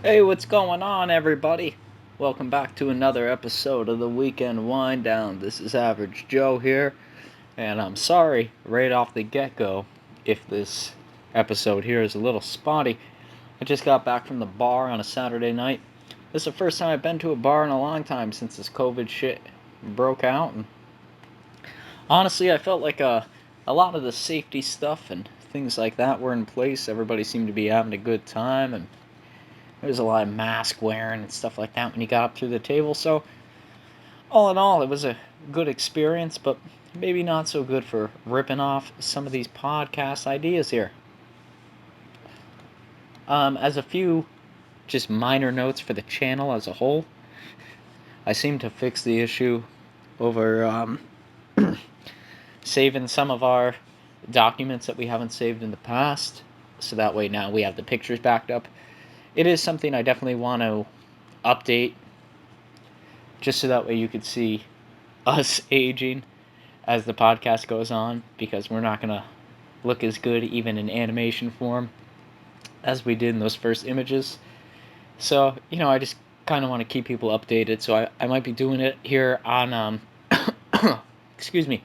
Hey, what's going on, everybody? Welcome back to another episode of the Weekend Wind Down. This is Average Joe here, and I'm sorry right off the get go if this episode here is a little spotty. I just got back from the bar on a Saturday night. This is the first time I've been to a bar in a long time since this COVID shit broke out, and honestly, I felt like a lot of the safety stuff and things like that were in place. Everybody seemed to be having a good time, and there was a lot of mask wearing and stuff like that when you got up through the table. So, all in all, it was a good experience, but maybe not so good for ripping off some of these podcast ideas here. As a few just minor notes for the channel as a whole, I seem to fix the issue over saving some of our documents that we haven't saved in the past. So that way now we have the pictures backed up. It is something I definitely want to update just so that way you could see us aging as the podcast goes on, because we're not going to look as good even in animation form as we did in those first images. So, I just kind of want to keep people updated. So I might be doing it here on, excuse me,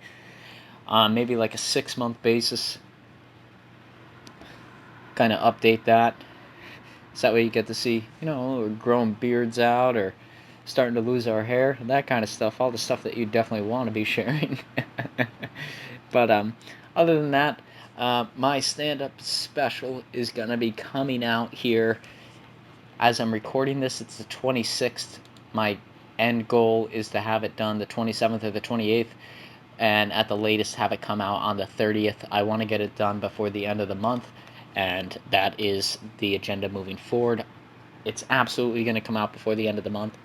on maybe like a 6 month basis. Kind of update that. So that way you get to see, we're growing beards out or starting to lose our hair, that kind of stuff. All the stuff that you definitely want to be sharing. But other than that, my stand-up special is gonna be coming out here as I'm recording this. It's the 26th. My end goal is to have it done the 27th or the 28th, and at the latest have it come out on the 30th. I want to get it done before the end of the month, and that is the agenda moving forward. It's absolutely going to come out before the end of the month.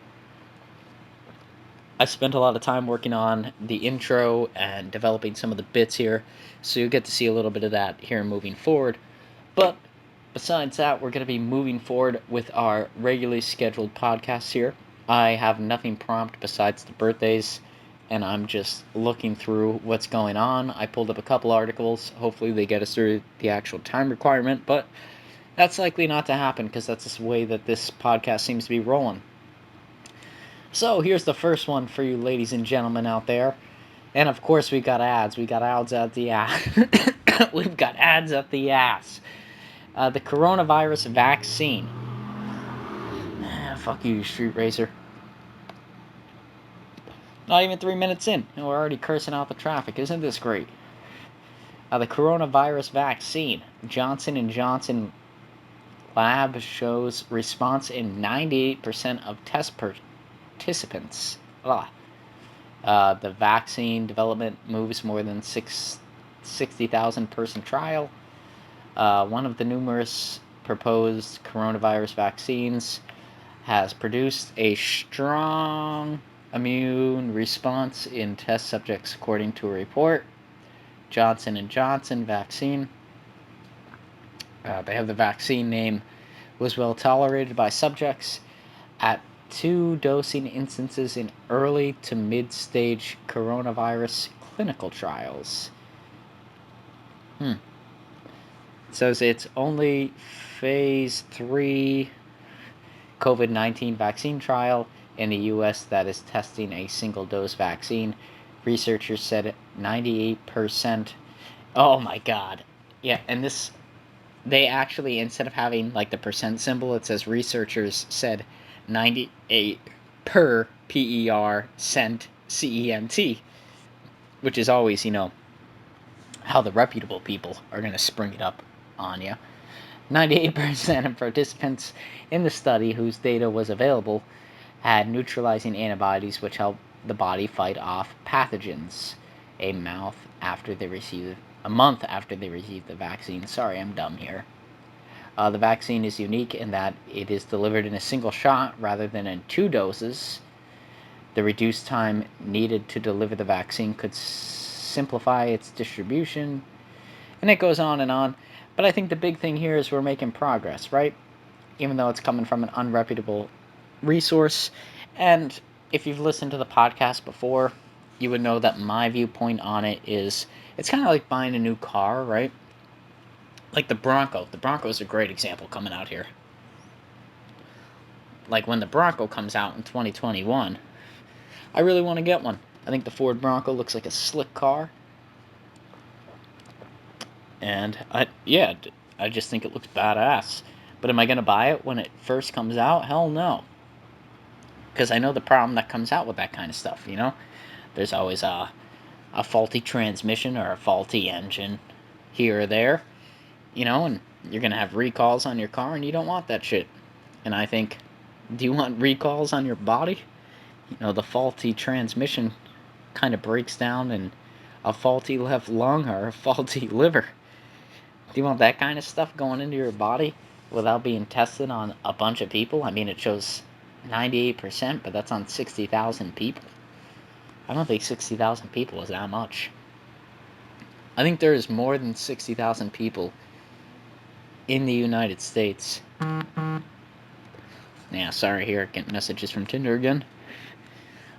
I spent a lot of time working on the intro and developing some of the bits here, so you'll get to see a little bit of that here moving forward. But besides that, we're going to be moving forward with our regularly scheduled podcasts here. I have nothing prompt besides the birthdays, and I'm just looking through what's going on. I pulled up a couple articles. Hopefully, they get us through the actual time requirement, but that's likely not to happen because that's the way that this podcast seems to be rolling. So here's the first one for you ladies and gentlemen out there. And of course we got ads. We got ads out the ass. We've got ads up the ass. The coronavirus vaccine. Fuck you, Street Racer. Not even 3 minutes in, and we're already cursing out the traffic. Isn't this great? The coronavirus vaccine. Johnson & Johnson lab shows response in 98% of test participants. The vaccine development moves more than 60,000 person trial. One of the numerous proposed coronavirus vaccines has produced a strong immune response in test subjects, according to a report. Johnson & Johnson vaccine. They have the vaccine name was well tolerated by subjects at 2 dosing instances in early to mid-stage coronavirus clinical trials. It says it's only phase 3 COVID-19 vaccine trial in the U.S. that is testing a single-dose vaccine. Researchers said 98%. Oh my god. Yeah, and this, they actually, instead of having like the percent symbol, it says researchers said 98 per PER cent CENT, which is always, how the reputable people are going to spring it up on you. 98% of participants in the study whose data was available had neutralizing antibodies which help the body fight off pathogens a month after they receive the vaccine. Sorry, I'm dumb here. The vaccine is unique in that it is delivered in a single shot rather than in 2 doses. The reduced time needed to deliver the vaccine could simplify its distribution, and it goes on and on. But I think the big thing here is we're making progress, right? Even though it's coming from an unreputable resource. And if you've listened to the podcast before, you would know that my viewpoint on it is it's kind of like buying a new car, right? Like the Bronco. The Bronco is a great example coming out here. like when the Bronco comes out in 2021, I really want to get one. I think the Ford Bronco looks like a slick car. And I just think it looks badass. But am I going to buy it when it first comes out? Hell no. Because I know the problem that comes out with that kind of stuff, you know? There's always a faulty transmission or a faulty engine here or there, you know, and you're going to have recalls on your car, and you don't want that shit. And I think, do you want recalls on your body? You know, the faulty transmission kind of breaks down in a faulty left lung or a faulty liver. Do you want that kind of stuff going into your body without being tested on a bunch of people? I mean, it shows 98%, but that's on 60,000 people. I don't think 60,000 people is that much. I think there is more than 60,000 people in the United States. Yeah, sorry here, getting messages from Tinder again.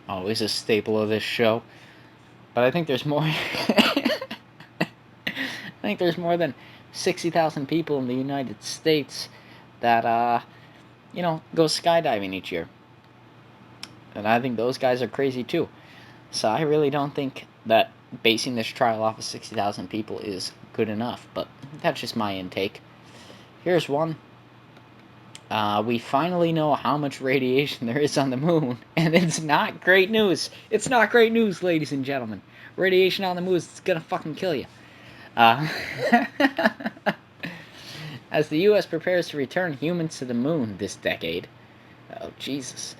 Always a staple of this show. But I think there's more... I think there's more than 60,000 people in the United States that, you know, go skydiving each year. And I think those guys are crazy too. So I really don't think that basing this trial off of 60,000 people is good enough. But that's just my intake. Here's one. We finally know how much radiation there is on the moon. And it's not great news. It's not great news, ladies and gentlemen. Radiation on the moon is gonna fucking kill you. As the U.S. prepares to return humans to the moon this decade, oh Jesus,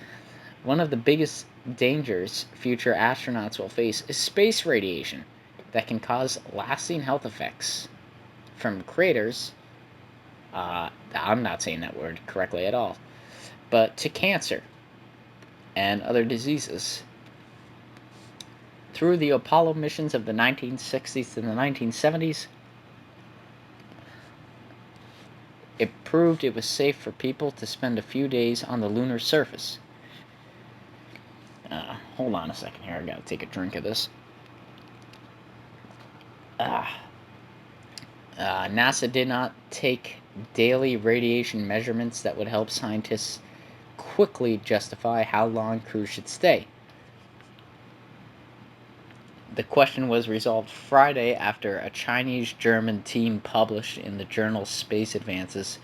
one of the biggest dangers future astronauts will face is space radiation that can cause lasting health effects from craters, I'm not saying that word correctly at all, but to cancer and other diseases. Through the Apollo missions of the 1960s to the 1970s, it proved it was safe for people to spend a few days on the lunar surface. Hold on a second here, I gotta take a drink of this. NASA did not take daily radiation measurements that would help scientists quickly justify how long crews should stay. The question was resolved Friday after a Chinese-German team published in the journal Space Advances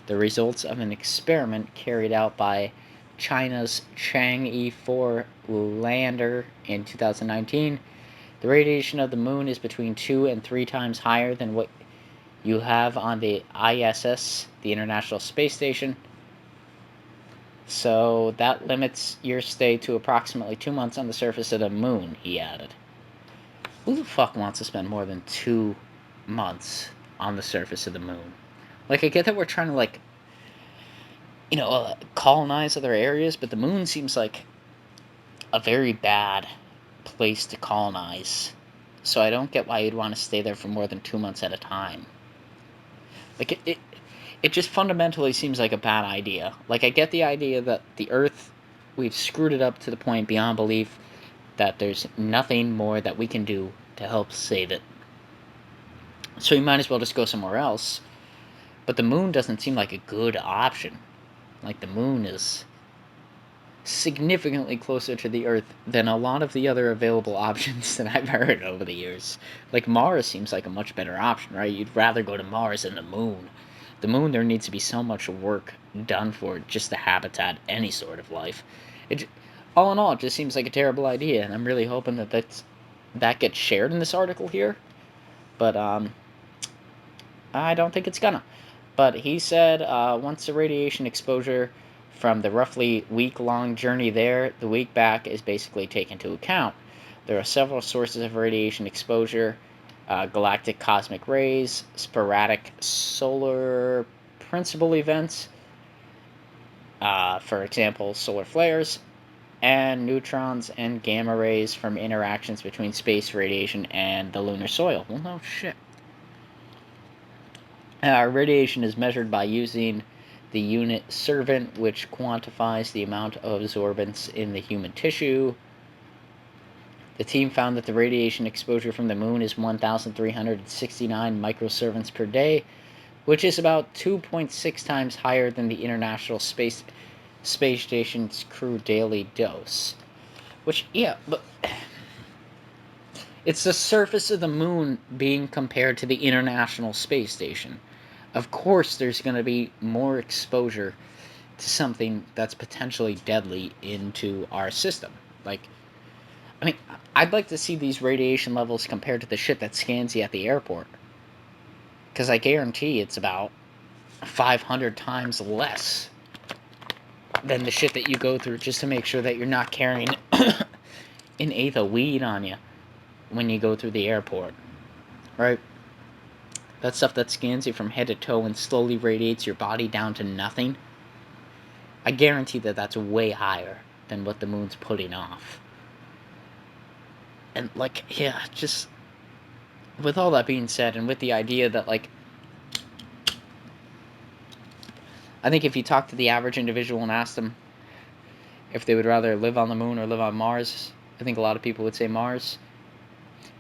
the results of an experiment carried out by China's Chang'e 4 lander in 2019. The radiation of the moon is between 2 and 3 times higher than what you have on the ISS, the International Space Station. So that limits your stay to approximately 2 months on the surface of the moon, he added. Who the fuck wants to spend more than 2 months on the surface of the moon? Like, I get that we're trying to, like, you know, colonize other areas, but the moon seems like a very bad place to colonize. So I don't get why you'd want to stay there for more than 2 months at a time. Like, it just fundamentally seems like a bad idea. Like, I get the idea that the Earth, we've screwed it up to the point beyond belief that there's nothing more that we can do to help save it. So we might as well just go somewhere else. But the moon doesn't seem like a good option. Like, the moon is significantly closer to the Earth than a lot of the other available options that I've heard over the years. Like, Mars seems like a much better option, right? You'd rather go to Mars than the moon. The moon, there needs to be so much work done for it just to habitat any sort of life. All in all, it just seems like a terrible idea, and I'm really hoping that gets shared in this article here. But I don't think it's gonna. But he said once the radiation exposure from the roughly week-long journey there, the week back is basically taken into account. There are several sources of radiation exposure: galactic cosmic rays, sporadic solar principal events, for example, solar flares, and neutrons and gamma rays from interactions between space radiation and the lunar soil. Well, no shit. Radiation is measured by using the unit Servant, which quantifies the amount of absorbance in the human tissue. The team found that the radiation exposure from the moon is 1,369 microservants per day, which is about 2.6 times higher than the International Space space station's crew daily dose. Which, yeah, but it's the surface of the moon being compared to the International Space Station. Of course, there's going to be more exposure to something that's potentially deadly into our system. Like, I mean, I'd like to see these radiation levels compared to the shit that scans you at the airport. Because I guarantee it's about 500 times less than the shit that you go through just to make sure that you're not carrying an eighth of weed on you when you go through the airport. Right? That stuff that scans you from head to toe and slowly radiates your body down to nothing. I guarantee that that's way higher than what the moon's putting off. And, like, yeah, just with all that being said, and with the idea that, like, I think if you talk to the average individual and ask them if they would rather live on the moon or live on Mars, I think a lot of people would say Mars.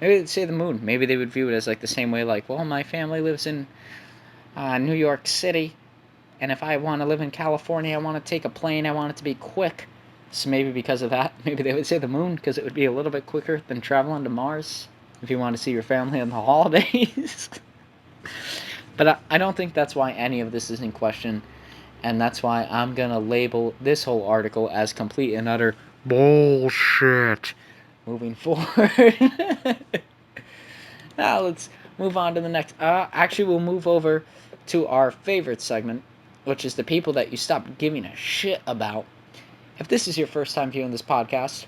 Maybe they'd say the moon. Maybe they would view it as, like, the same way, like, well, my family lives in New York City, and if I want to live in California, I want to take a plane, I want it to be quick. So maybe because of that, maybe they would say the moon, because it would be a little bit quicker than traveling to Mars, if you want to see your family on the holidays. But I don't think that's why any of this is in question, and that's why I'm going to label this whole article as complete and utter bullshit moving forward. Now let's move on to the next. Actually, we'll move over to our favorite segment, which is the people that you stopped giving a shit about. If this is your first time viewing this podcast,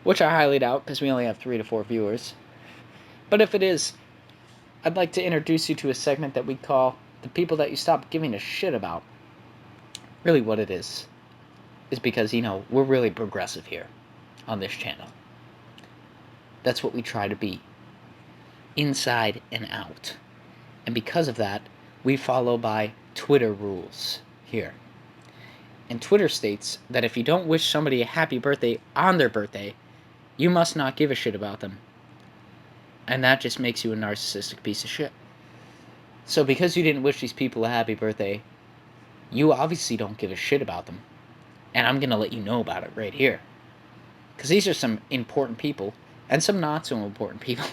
which I highly doubt because we only have 3 to 4 viewers, but if it is, I'd like to introduce you to a segment that we call the people that you stopped giving a shit about. Really what it is because, we're really progressive here on this channel. That's what we try to be, inside and out. And because of that, we follow by Twitter rules here. And Twitter states that if you don't wish somebody a happy birthday on their birthday, you must not give a shit about them. And that just makes you a narcissistic piece of shit. So because you didn't wish these people a happy birthday, you obviously don't give a shit about them. And I'm going to let you know about it right here. Because these are some important people, and some not so important people.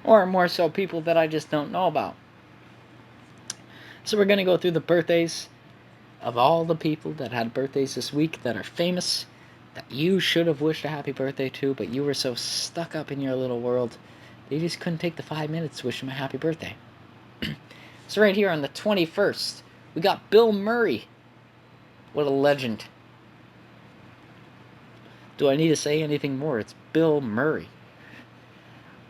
Or more so people that I just don't know about. So we're going to go through the birthdays of all the people that had birthdays this week that are famous, that you should have wished a happy birthday to, but you were so stuck up in your little world, you just couldn't take the 5 minutes to wish him a happy birthday. So right here on the 21st, we got Bill Murray. What a legend. Do I need to say anything more? It's Bill Murray.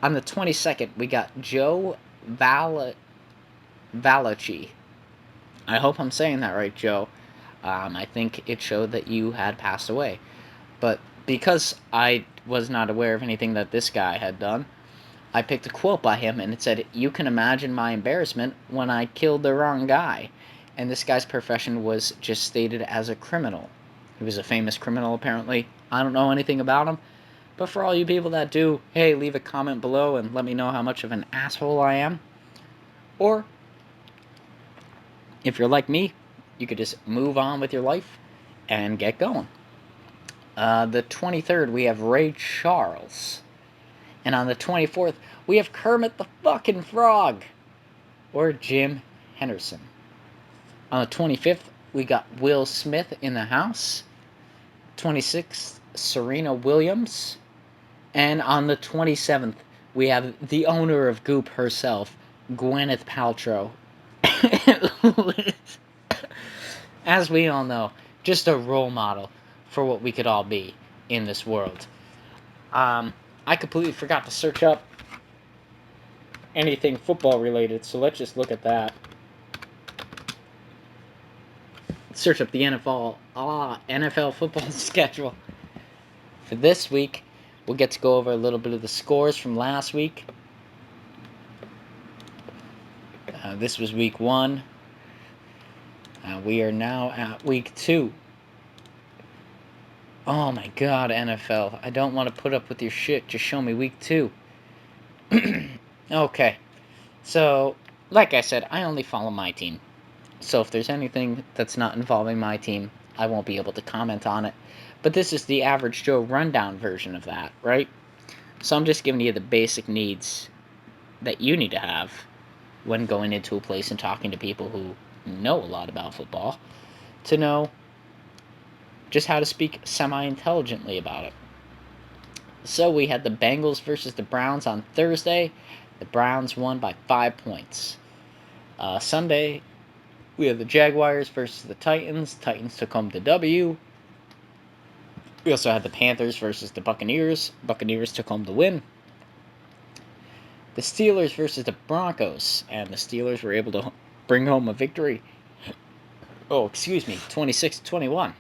On the 22nd, we got Joe Valachi. I hope I'm saying that right, Joe. I think it showed that you had passed away. But because I was not aware of anything that this guy had done, I picked a quote by him, and it said, "You can imagine my embarrassment when I killed the wrong guy." And this guy's profession was just stated as a criminal. He was a famous criminal, apparently. I don't know anything about him. But for all you people that do, hey, leave a comment below and let me know how much of an asshole I am. Or, if you're like me, you could just move on with your life and get going. The 23rd, we have Ray Charles. And on the 24th, we have Kermit the fucking Frog. Or Jim Henderson. On the 25th, we got Will Smith in the house. 26th, Serena Williams. And on the 27th, we have the owner of Goop herself, Gwyneth Paltrow. As we all know, just a role model for what we could all be in this world. I completely forgot to search up anything football related, so let's just look at that. Search up the NFL football schedule. For this week, we'll get to go over a little bit of the scores from last week. This was week 1. We are now at week 2. Oh my god, NFL. I don't want to put up with your shit. Just show me week 2. Okay. So, like I said, I only follow my team. So if there's anything that's not involving my team, I won't be able to comment on it. But this is the average Joe rundown version of that, right? So I'm just giving you the basic needs that you need to have when going into a place and talking to people who know a lot about football to know just how to speak semi-intelligently about it. So we had the Bengals versus the Browns on Thursday. The Browns won by 5 points. Sunday, we have the Jaguars versus the Titans. Titans took home the W. We also had the Panthers versus the Buccaneers. Buccaneers took home the win. The Steelers versus the Broncos, and the Steelers were able to bring home a victory. 26-21.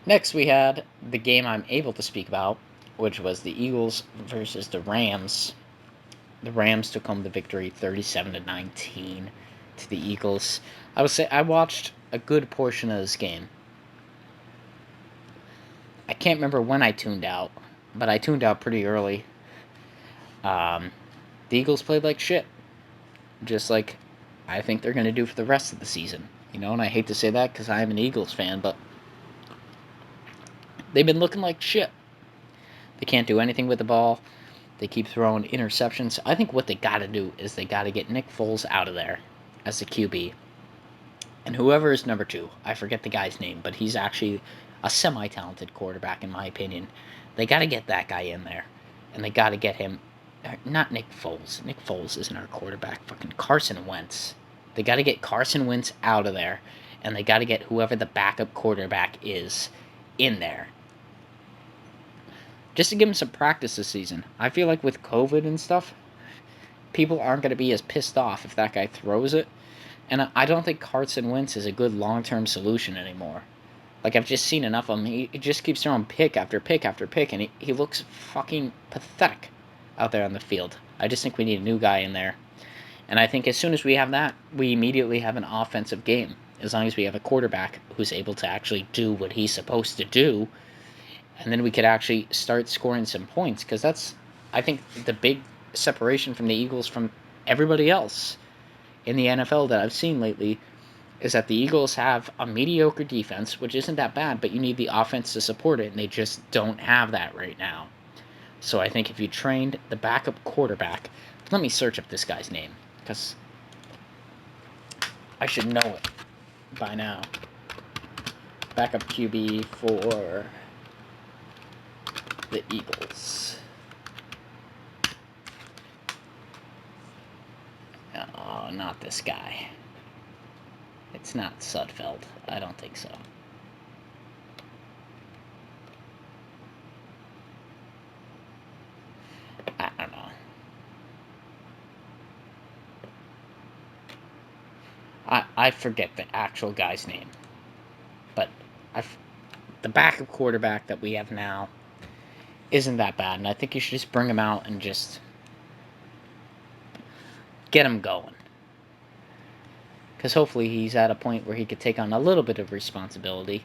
Next, we had the game I'm able to speak about, which was the Eagles versus the Rams. The Rams took home the victory 37-19 to the Eagles. I would say I watched a good portion of this game. I can't remember when I tuned out, but I tuned out pretty early. The Eagles played like shit, just like I think they're going to do for the rest of the season. And I hate to say that because I'm an Eagles fan, but they've been looking like shit. They can't do anything with the ball. They keep throwing interceptions. I think what they got to do is they got to get Nick Foles out of there as the QB. And whoever is number 2, I forget the guy's name, but he's actually a semi-talented quarterback in my opinion. They got to get that guy in there. And they got to get him, not Nick Foles. Nick Foles isn't our quarterback. Fucking Carson Wentz. They got to get Carson Wentz out of there. And they got to get whoever the backup quarterback is in there. Just to give him some practice this season. I feel like with COVID and stuff, people aren't going to be as pissed off if that guy throws it. And I don't think Carson Wentz is a good long-term solution anymore. Like, I've just seen enough of him. He just keeps throwing pick after pick after pick, and he looks fucking pathetic out there on the field. I just think we need a new guy in there. And I think as soon as we have that, we immediately have an offensive game. As long as we have a quarterback who's able to actually do what he's supposed to do, and then we could actually start scoring some points. Because that's, I think, the big separation from the Eagles from everybody else in the NFL that I've seen lately is that the Eagles have a mediocre defense, which isn't that bad, but you need the offense to support it, and they just don't have that right now. So I think if you trained the backup quarterback, let me search up this guy's name, because I should know it by now. Backup QB for the Eagles. Oh, not this guy. It's not Sudfeld. I don't think so. I don't know. I forget the actual guy's name. But the backup quarterback that we have now isn't that bad. And I think you should just bring him out and just get him going. Because hopefully he's at a point where he could take on a little bit of responsibility.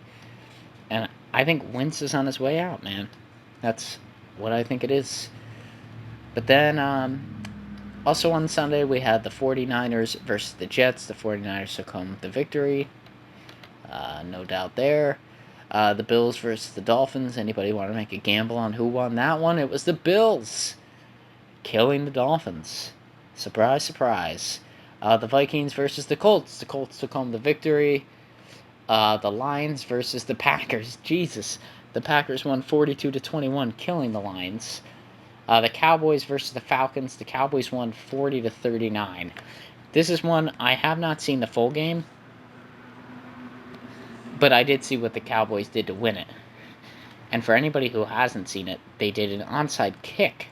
And I think Wentz is on his way out, man. That's what I think it is. But then, also on Sunday, we had the 49ers versus the Jets. The 49ers took home the victory. No doubt there. The Bills versus the Dolphins. Anybody want to make a gamble on who won that one? It was the Bills killing the Dolphins. Surprise, surprise. The Vikings versus the Colts. The Colts took home the victory. The Lions versus the Packers. Jesus. The Packers won 42-21, killing the Lions. The Cowboys versus the Falcons. The Cowboys won 40-39. This is one I have not seen the full game, but I did see what the Cowboys did to win it. And for anybody who hasn't seen it, they did an onside kick.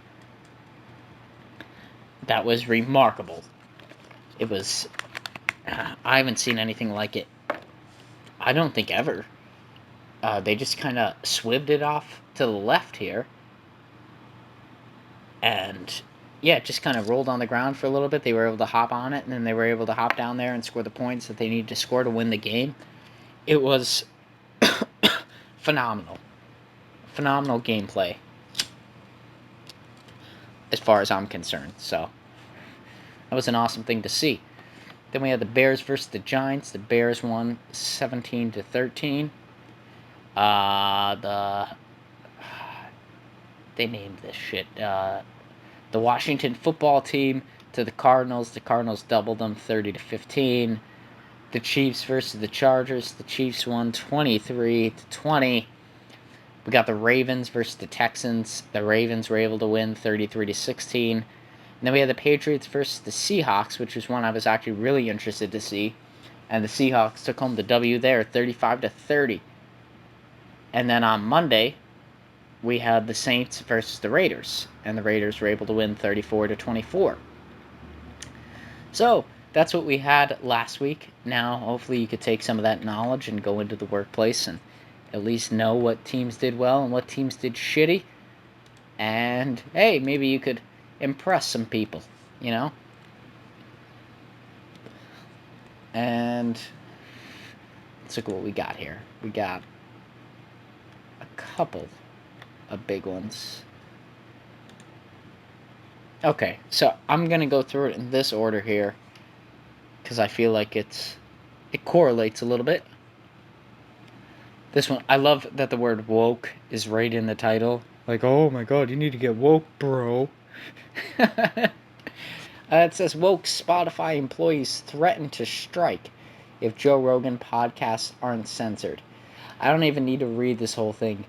That was remarkable. It was... I haven't seen anything like it. I don't think ever. They just kind of swibbed it off to the left here. And, yeah, it just kind of rolled on the ground for a little bit. They were able to hop on it, and then they were able to hop down there and score the points that they needed to score to win the game. It was phenomenal. Phenomenal gameplay, as far as I'm concerned. So, that was an awesome thing to see. Then we had the Bears versus the Giants. The Bears won 17-13. They named this shit. The Washington football team to the Cardinals. The Cardinals doubled them 30-15. The Chiefs versus the Chargers. The Chiefs won 23-20. We got the Ravens versus the Texans. The Ravens were able to win 33-16. And then we had the Patriots versus the Seahawks, which was one I was actually really interested to see. And the Seahawks took home the W there, 35-30. And then on Monday, we had the Saints versus the Raiders, and the Raiders were able to win 34-24. So that's what we had last week. Now, hopefully, you could take some of that knowledge and go into the workplace and at least know what teams did well and what teams did shitty. And hey, maybe you could impress some people, you know? And let's look at what we got here. We got a couple of big ones. Okay, so I'm going to go through it in this order here because I feel like it correlates a little bit. This one, I love that the word woke is right in the title. Like, oh my god, you need to get woke, bro. It says, woke Spotify employees threaten to strike if Joe Rogan podcasts aren't censored. I don't even need to read this whole thing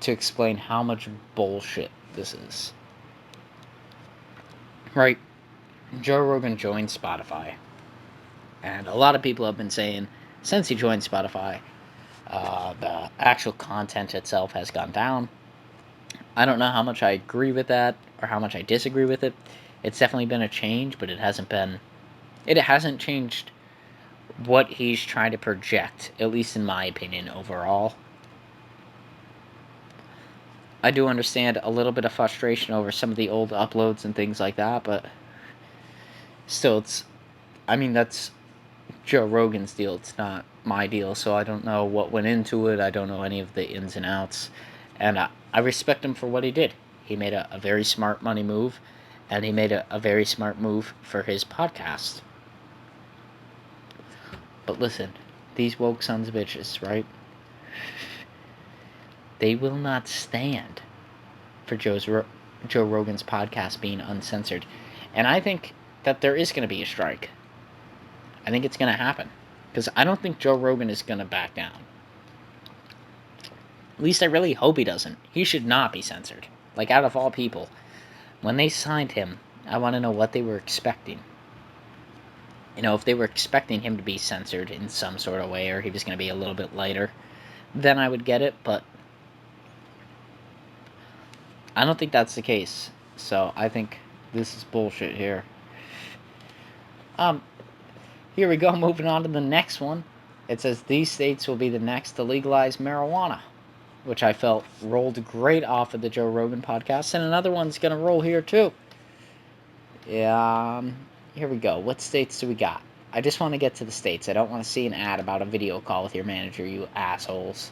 to explain how much bullshit this is. Right? Joe Rogan joined Spotify. And a lot of people have been saying, since he joined Spotify, the actual content itself has gone down. I don't know how much I agree with that or how much I disagree with it. It's definitely been a change, but it hasn't changed what he's trying to project, at least in my opinion, overall. I do understand a little bit of frustration over some of the old uploads and things like that, but still, that's Joe Rogan's deal. It's not my deal, so I don't know what went into it. I don't know any of the ins and outs. And I respect him for what he did. He made a very smart money move, and he made a very smart move for his podcast. But listen, these woke sons of bitches, right? They will not stand for Joe Rogan's podcast being uncensored. And I think that there is going to be a strike. I think it's going to happen. Because I don't think Joe Rogan is going to back down. At least I really hope he doesn't. He should not be censored. Like, out of all people, when they signed him, I want to know what they were expecting. You know, if they were expecting him to be censored in some sort of way, or he was going to be a little bit lighter, then I would get it, but I don't think that's the case. So I think this is bullshit here. Here we go, moving on to the next one. It says these states will be the next to legalize marijuana, which I felt rolled great off of the Joe Rogan podcast, and another one's going to roll here too. Yeah, here we go. What states do we got? I just want to get to the states. I don't want to see an ad about a video call with your manager, you assholes.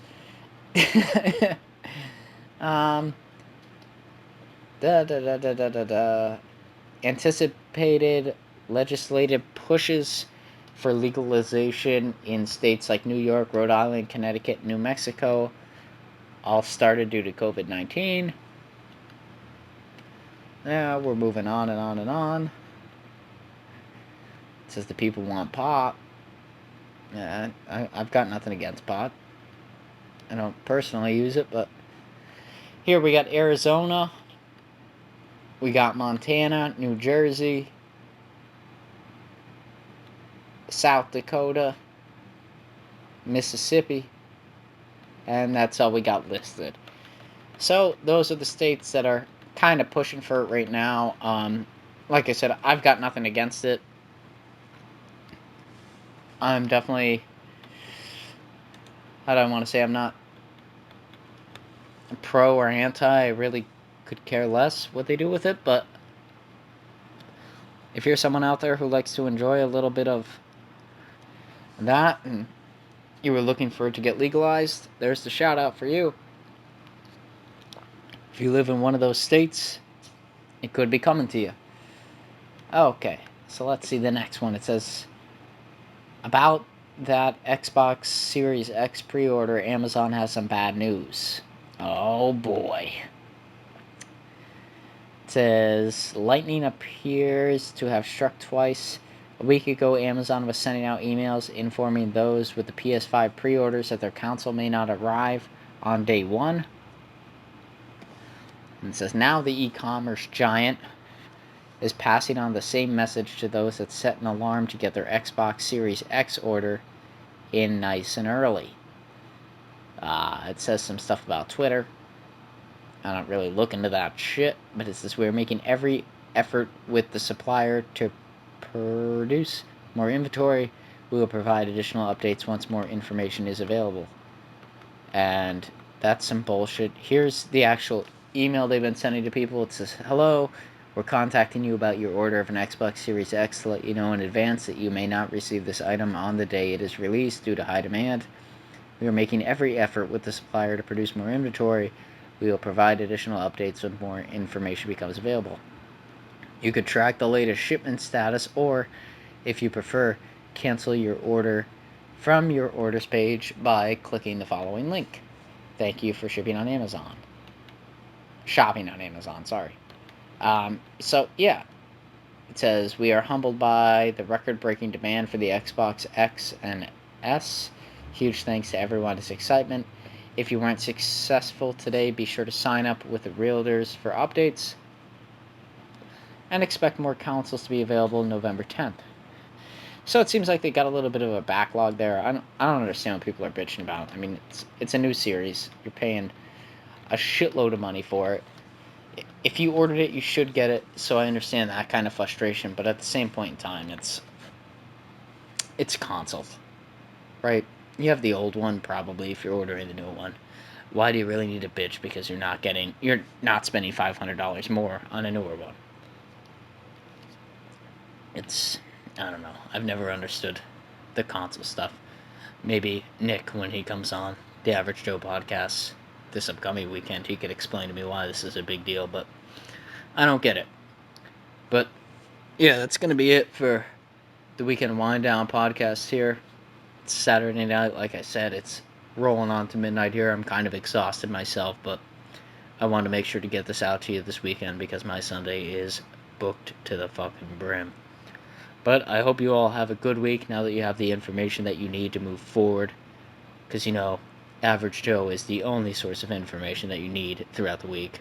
Anticipated legislative pushes for legalization in states like New York, Rhode Island, Connecticut, New Mexico all started due to COVID-19. Now we're moving on and on and on. It says the people want pot. Yeah, I've got nothing against pot. I don't personally use it, but here we got Arizona. We got Montana, New Jersey, South Dakota, Mississippi, and that's all we got listed. So those are the states that are kind of pushing for it right now. Like I said, I've got nothing against it. I'm definitely, how do I want to say, I'm not pro or anti. I really could care less what they do with it, but if you're someone out there who likes to enjoy a little bit of that and you were looking for it to get legalized, there's the shout out for you. If you live in one of those states, it could be coming to you. Okay, So let's see the next one. It says, about that Xbox Series X pre-order, Amazon has some bad news. Oh boy. It says, lightning appears to have struck twice. A week ago, Amazon was sending out emails informing those with the PS5 pre-orders that their console may not arrive on day one. And it says, now the e-commerce giant is passing on the same message to those that set an alarm to get their Xbox Series X order in nice and early. It says some stuff about Twitter. I don't really look into that shit, but it says, we're making every effort with the supplier to produce more inventory. We will provide additional updates once more information is available. And that's some bullshit. Here's the actual email they've been sending to people. It says, hello, we're contacting you about your order of an Xbox Series X to let you know in advance that you may not receive this item on the day it is released due to high demand. We are making every effort with the supplier to produce more inventory. We will provide additional updates when more information becomes available. You could track the latest shipment status, or, if you prefer, cancel your order from your orders page by clicking the following link. Thank you for shipping on Amazon. Shopping on Amazon, sorry. So, yeah. It says, we are humbled by the record-breaking demand for the Xbox X and S. Huge thanks to everyone's excitement. If you weren't successful today, be sure to sign up with the Realtors for updates. And expect more consoles to be available November 10th. So it seems like they got a little bit of a backlog there. I don't understand what people are bitching about. I mean, it's a new series. You're paying a shitload of money for it. If you ordered it, you should get it. So I understand that kind of frustration. But at the same point in time, it's consoles, right? You have the old one probably if you're ordering the new one. Why do you really need to bitch because you're not spending $500 more on a newer one? I don't know. I've never understood the console stuff. Maybe Nick, when he comes on the Average Joe podcast this upcoming weekend, he could explain to me why this is a big deal, but I don't get it. But yeah, that's going to be it for the Weekend Wind Down podcast here. It's Saturday night, like I said, it's rolling on to midnight here. I'm kind of exhausted myself, but I wanted to make sure to get this out to you this weekend because my Sunday is booked to the fucking brim. But I hope you all have a good week now that you have the information that you need to move forward. Because, Average Joe is the only source of information that you need throughout the week.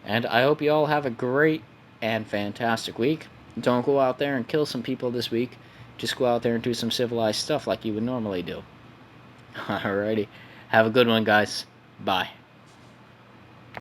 And I hope you all have a great and fantastic week. Don't go out there and kill some people this week. Just go out there and do some civilized stuff like you would normally do. Alrighty. Have a good one, guys. Bye.